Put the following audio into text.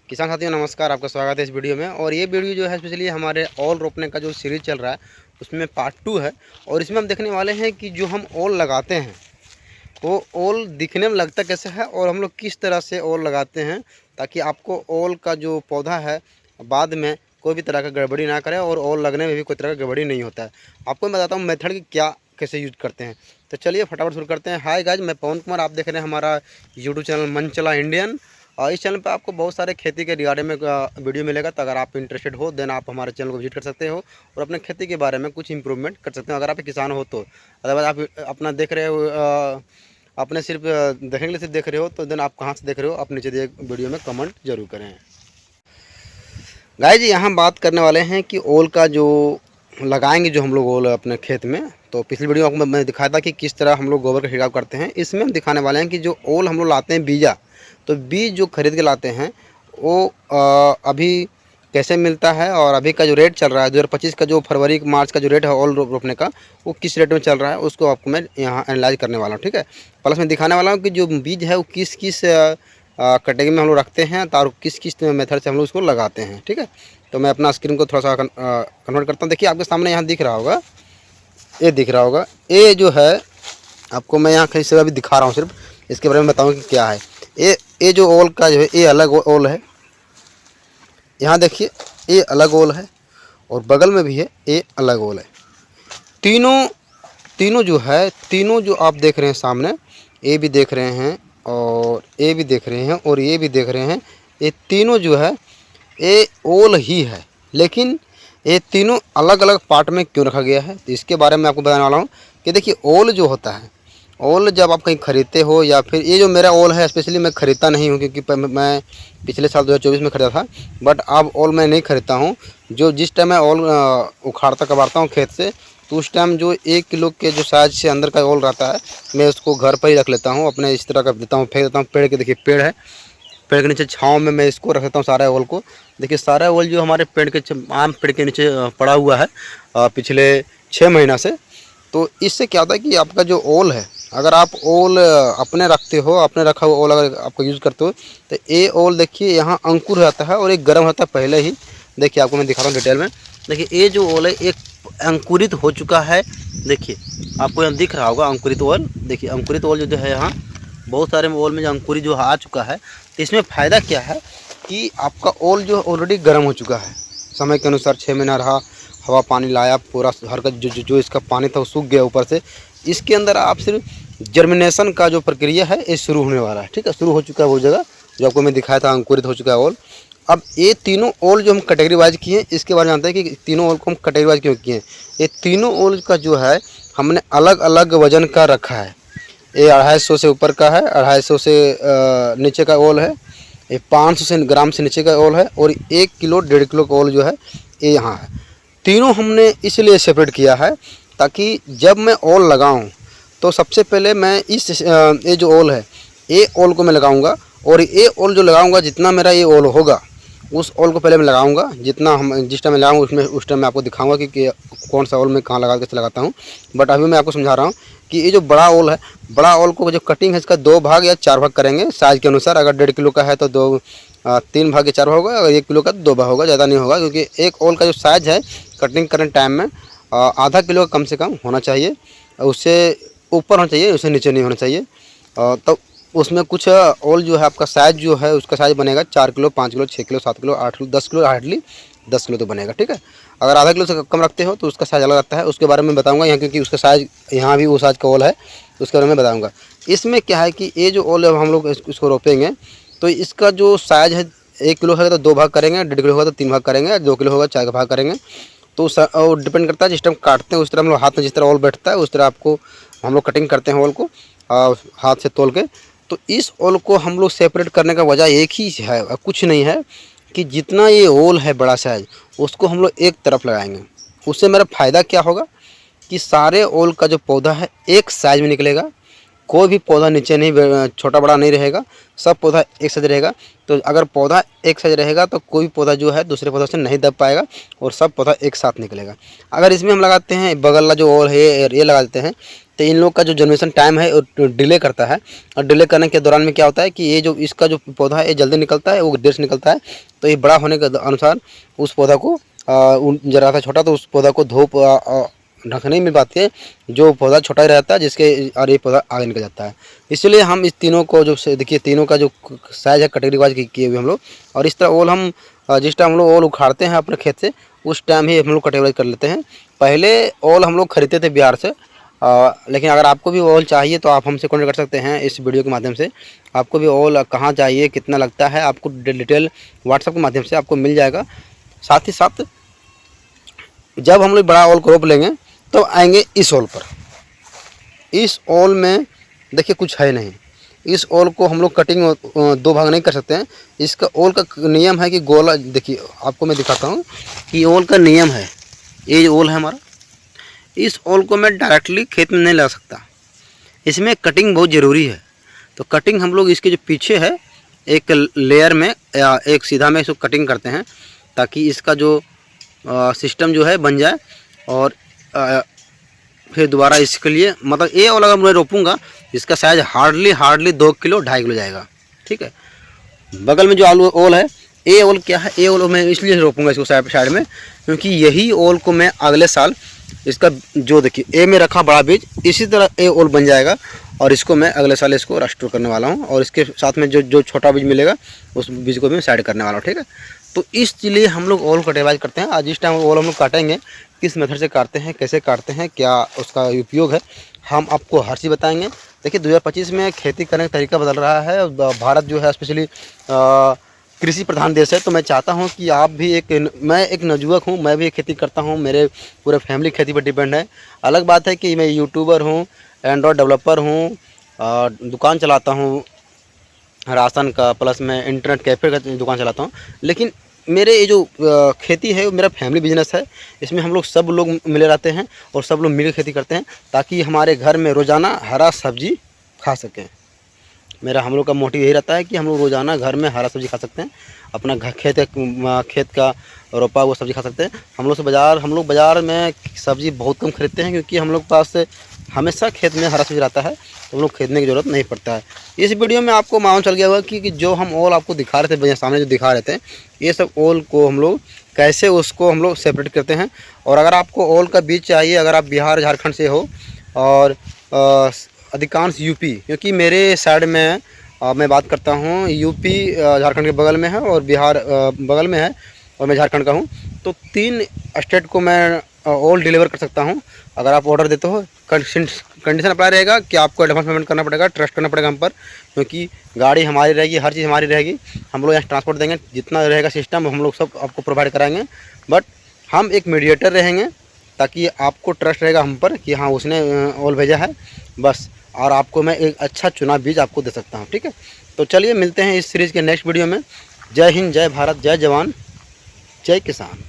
किसान साथियों नमस्कार, आपका स्वागत है इस वीडियो में। और ये वीडियो जो है स्पेशली हमारे ओल रोपने का जो सीरीज चल रहा है उसमें पार्ट 2 है। और इसमें हम देखने वाले हैं कि जो हम ओल लगाते हैं वो ओल दिखने में लगता कैसे है और हम लोग किस तरह से ओल लगाते हैं ताकि आपको ओल का जो पौधा है बाद में कोई भी तरह का गड़बड़ी ना करे और ओल लगने में भी कोई तरह का गड़बड़ी नहीं होता है। आपको मैं बताता हूँ मेथड की क्या कैसे यूज करते हैं। तो चलिए फटाफट शुरू करते हैं। हाय गाइज, मैं पवन कुमार, आप देख रहे हैं हमारा यूट्यूब चैनल मन चला इंडियन। और इस चैनल पे आपको बहुत सारे खेती के रिगार्डिंग में वीडियो मिलेगा। तो अगर आप इंटरेस्टेड हो देन आप हमारे चैनल को विजिट कर सकते हो और अपने खेती के बारे में कुछ इंप्रूवमेंट कर सकते हो अगर आप किसान हो तो। अदरवाइज आप अपना देख रहे हो अपने सिर्फ देखने के लिए सिर्फ देख रहे हो तो देन आप कहाँ से देख रहे हो आप नीचे दिए वीडियो में कमेंट जरूर करें। गाइस जी, यहाँ बात करने वाले हैं कि ओल का जो लगाएंगे जो हम लोग ओल अपने खेत में। तो पिछली वीडियो में आपको मैं दिखाया था कि किस तरह हम लोग गोबर का छिड़काव करते हैं। इसमें हम दिखाने वाले हैं कि जो ओल हम लोग लाते हैं बीजा, तो बीज जो खरीद के लाते हैं वो अभी कैसे मिलता है और अभी का जो रेट चल रहा है 2025 का जो फरवरी मार्च का जो रेट है ओल रोपने का वो किस रेट में चल रहा है उसको आपको मैं यहाँ एनालाइज करने वाला हूँ। ठीक है, प्लस मैं दिखाने वाला हूँ कि जो बीज है वो किस किस कैटेगरी में हम लोग रखते हैं और किस किस मेथड से हम लोग उसको लगाते हैं। ठीक है, तो मैं अपना स्क्रीन को थोड़ा सा कन्वर्ट करता हूँ। देखिए आपके सामने यहाँ दिख रहा होगा, ये दिख रहा होगा, ये जो है आपको मैं यहाँ कहीं से अभी दिखा रहा हूँ, सिर्फ इसके बारे में बताऊँ कि क्या है। ये जो ओल का जो है ये अलग ओल है, यहाँ देखिए ये अलग ओल है और बगल में भी है ये अलग ओल है। तीनों जो है, तीनों जो आप देख रहे हैं सामने, ये भी देख रहे हैं और ये भी देख रहे हैं और ये भी देख रहे हैं, ये तीनों जो है ये ओल ही है। लेकिन ये तीनों अलग अलग पार्ट में क्यों रखा गया है तो इसके बारे में आपको बताने वाला हूँ कि देखिए ओल जो होता है, ओल जब आप कहीं खरीदते हो या फिर ये जो मेरा ओल है स्पेशली मैं ख़रीदता नहीं हूँ क्योंकि मैं पिछले साल 2024 में ख़रीदा था, बट अब ओल मैं नहीं ख़रीदता हूँ। जो जिस टाइम मैं ओल उखाड़ता कबाड़ता हूँ खेत से तो उस टाइम जो 1 किलो के जो साइज से अंदर का ओल रहता है मैं उसको घर पर ही रख लेता हूँ, अपने इस तरह का देता हूँ, फेंक देता हूँ। पेड़ के देखिए पेड़ है, पेड़ के नीचे छाँव में मैं इसको रख देता हूँ सारा ओल को। देखिए सारा ओल जो हमारे पेड़ के आम पेड़ के नीचे पड़ा हुआ है पिछले 6 महीना से। तो इससे क्या होता है कि आपका जो ओल है, अगर आप ओल अपने रखते हो, अपने रखा हुआ ओल अगर आपको यूज़ करते हो तो ये ओल देखिए यहाँ अंकुर रहता है और एक गर्म रहता है पहले ही। देखिए आपको मैं दिखा रहा हूँ डिटेल में। देखिए ये जो ओल है एक अंकुरित हो चुका है। देखिए आपको यहाँ दिख रहा होगा अंकुरित ओल। देखिए अंकुरित ओल जो है यहाँ बहुत सारे ओल में जो अंकुरित जो आ चुका है। तो इसमें फ़ायदा क्या है कि आपका ओल जो ऑलरेडी गर्म हो चुका है, समय के अनुसार 6 महीना रहा, हवा पानी लाया, पूरा हर का जो इसका पानी था वो सूख गया ऊपर से। इसके अंदर आप सिर्फ जर्मिनेशन का जो प्रक्रिया है ये शुरू होने वाला है। ठीक है, शुरू हो चुका है वो जगह जो आपको मैं दिखाया था, अंकुरित हो चुका है ओल। अब ये तीनों ओल जो हम कैटेगरी वाइज किए हैं इसके बारे में जानते हैं कि तीनों ओल को हम कैटेगरी वाइज क्यों किए हैं। ये तीनों ओल का जो है हमने अलग अलग वजन का रखा है। ये 250 से ऊपर का है, 250 से नीचे का ओल है, ये 500 ग्राम से नीचे का ओल है और 1 किलो 1.5 किलो का ओल जो है ये यहाँ है। तीनों हमने इसलिए सेपरेट किया है ताकि जब मैं ओल लगाऊं तो सबसे पहले मैं ये जो ओल है ये ओल को मैं लगाऊंगा और ये ओल जो लगाऊंगा जितना मेरा ये ओल होगा उस ओल को पहले मैं लगाऊंगा। जितना हम जिस टाइम मैं लगाऊंगा उस टाइम मैं आपको दिखाऊंगा कि कौन सा ओल मैं कहाँ लगा कैसे लगाता हूँ। बट अभी मैं आपको समझा रहा हूँ कि ये जो बड़ा ओल है, बड़ा ओल को जो कटिंग है इसका 2 भाग या 4 भाग करेंगे साइज़ के अनुसार। अगर 1.5 किलो का है तो 3 भाग या 4 भाग होगा, अगर 1 किलो का तो 2 भाग होगा, ज़्यादा नहीं होगा। क्योंकि एक ओल का जो साइज़ है कटिंग करने टाइम में आधा किलो का कम से कम होना चाहिए, उससे ऊपर होना चाहिए, उससे नीचे नहीं होना चाहिए। तो उसमें कुछ ओल जो है आपका साइज़ जो है उसका साइज़ बनेगा 4 kilo, 5 kilo, 6 kilo, 7 kilo, 8 kilo, 10 kilo, hardly 10 kilo तो बनेगा। ठीक है, अगर आधा किलो से कम रखते हो तो उसका साइज़ अलग आता है, उसके बारे में बताऊंगा यहाँ, क्योंकि उसका साइज़ यहाँ भी वो साइज़ का ओल है उसके बारे में बताऊंगा। इसमें क्या है कि ये जो ओल है हम लोग इसको रोपेंगे तो इसका जो साइज़ है 1 किलो है तो 2 भाग करेंगे, 1.5 किलो होगा तो 3 भाग करेंगे, 2 किलो होगा 4 भाग करेंगे। तो और डिपेंड करता है जिस टाइम काटते हैं उस तरह हम लोग हाथ में जिस तरह ओल बैठता है उस तरह आपको हम लोग कटिंग करते हैं ओल को हाथ से तोल के। तो इस ओल को हम लोग सेपरेट करने का वजह एक ही है, कुछ नहीं है कि जितना ये ओल है बड़ा साइज उसको हम लोग एक तरफ लगाएंगे। उससे मेरा फ़ायदा क्या होगा कि सारे ओल का जो पौधा है एक साइज में निकलेगा, कोई भी पौधा नीचे नहीं छोटा बड़ा नहीं रहेगा, सब पौधा एक साइज रहेगा। तो अगर पौधा एक साइज रहेगा तो कोई भी पौधा जो है दूसरे पौधा से नहीं दब पाएगा और सब पौधा एक साथ निकलेगा। अगर इसमें हम लगाते हैं बगल वाला जो ओल है ये लगा देते हैं तो इन लोग का जो जनरेशन टाइम है वो डिले करता है, और डिले करने के दौरान में क्या होता है कि ये जो इसका जो पौधा है ये जल्दी निकलता है, वो देर से निकलता है। तो ये बड़ा होने के अनुसार उस पौधा को जरा सा छोटा, तो उस पौधा को धूप ढक नहीं मिल पाती है, जो पौधा छोटा ही रहता है जिसके, और ये पौधा आगे निकल जाता है। इसलिए हम इस तीनों को जो देखिए, तीनों का जो साइज है कैटेगरी वाइज किए हुए हम लोग। और इस तरह ओल हम जिस टाइम हम लोग ओल उखाड़ते हैं अपने खेत से, उस टाइम ही हम लोग कैटेगराइज कर लेते हैं। पहले ओल हम लोग खरीदते थे बिहार से, लेकिन अगर आपको भी ओल चाहिए तो आप हमसे कॉन्टेक्ट कर सकते हैं इस वीडियो के माध्यम से। आपको भी ओल कहाँ चाहिए, कितना लगता है, आपको डिटेल व्हाट्सएप के माध्यम से आपको मिल जाएगा। साथ ही साथ जब हम लोग बड़ा ओल को रोप लेंगे तो आएंगे इस ओल पर। इस ओल में देखिए कुछ है नहीं। इस ओल को हम लोग कटिंग दो भाग नहीं कर सकते हैं। इसका ओल का नियम है कि गोला, देखिए आपको मैं दिखाता हूँ कि ओल का नियम है। ये ओल है हमारा, इस ओल को मैं डायरेक्टली खेत में नहीं लगा सकता, इसमें कटिंग बहुत ज़रूरी है। तो कटिंग हम लोग इसके जो पीछे है एक लेयर में या एक सीधा में इसको कटिंग करते हैं, ताकि इसका जो सिस्टम जो है बन जाए। और फिर दोबारा इसके लिए, मतलब ये ओल अगर मैं रोपूंगा, इसका साइज हार्डली 2 किलो 2.5 किलो जाएगा। ठीक है, बगल में जो आलू ओल है, ये ओल क्या है, ये ओल मैं इसलिए रोपूंगा इसको साइड में, क्योंकि यही ओल को मैं अगले साल इसका जो देखिए ए में रखा बड़ा बीज, इसी तरह ए ओल बन जाएगा, और इसको मैं अगले साल इसको रस्टोर करने वाला हूँ। और इसके साथ में जो छोटा बीज मिलेगा उस बीज को भी मैं साइड करने वाला हूँ। ठीक है, तो इसलिए हम लोग ओल कटेबाज करते हैं। आज इस टाइम ओल हम लोग काटेंगे, किस मेथड से काटते हैं, कैसे काटते हैं, क्या उसका उपयोग है, हम आपको हर चीज़ बताएंगे। देखिए 2025 में खेती करने का तरीका बदल रहा है। भारत जो है स्पेशली कृषि प्रधान देश है, तो मैं चाहता हूं कि आप भी मैं एक नवयुवक हूं, मैं भी खेती करता हूं, मेरे पूरे फैमिली खेती पर डिपेंड है। अलग बात है कि मैं यूट्यूबर हूं, एंड्रॉयड डेवलपर हूं, दुकान चलाता हूं राशन का, प्लस मैं इंटरनेट कैफ़े का दुकान चलाता हूं। लेकिन मेरे ये जो खेती है वो मेरा फैमिली बिजनेस है। इसमें हम लोग सब लोग मिले रहते हैं और सब लोग मिलकर खेती करते हैं, ताकि हमारे घर में रोज़ाना हरा सब्जी खा सकें। हम लोग का मोटिव यही रहता है कि हम लोग रोज़ाना घर में हरा सब्जी खा सकते हैं, अपना खेत का रोपा हुआ सब्जी खा सकते हैं। हम लोग बाज़ार में सब्ज़ी बहुत कम खरीदते हैं, क्योंकि हम लोग पास हमेशा खेत में हरा सब्जी रहता है, तो हम लोग खरीदने की ज़रूरत नहीं पड़ता है। इस वीडियो में आपको मालूम चल गया होगा कि जो हम ओल आपको दिखा रहे थे, सामने जो दिखा रहे थे, ये सब ओल को हम लोग कैसे उसको हम लोग सेपरेट करते हैं। और अगर आपको ओल का बीज चाहिए, अगर आप बिहार झारखंड से हो, और अधिकांश यूपी, क्योंकि मेरे साइड में मैं बात करता हूँ, यूपी झारखंड के बगल में है और बिहार बगल में है, और मैं झारखंड का हूँ, तो 3 स्टेट को मैं ओल डिलीवर कर सकता हूँ। अगर आप ऑर्डर देते हो, कंडीशन अप्लाई रहेगा कि आपको एडवांस पेमेंट करना पड़ेगा, ट्रस्ट करना पड़ेगा हम पर, क्योंकि गाड़ी हमारी रहेगी, हर चीज़ हमारी रहेगी। हम लोग यहाँ ट्रांसपोर्ट देंगे, जितना रहेगा सिस्टम हम लोग सब आपको प्रोवाइड कराएंगे, बट हम एक मीडिएटर रहेंगे, ताकि आपको ट्रस्ट रहेगा हम पर कि हाँ उसने ओल भेजा है बस, और आपको मैं एक अच्छा चुना बीज आपको दे सकता हूँ। ठीक है, तो चलिए मिलते हैं इस सीरीज़ के नेक्स्ट वीडियो में। जय हिंद, जय भारत, जय जवान, जय किसान।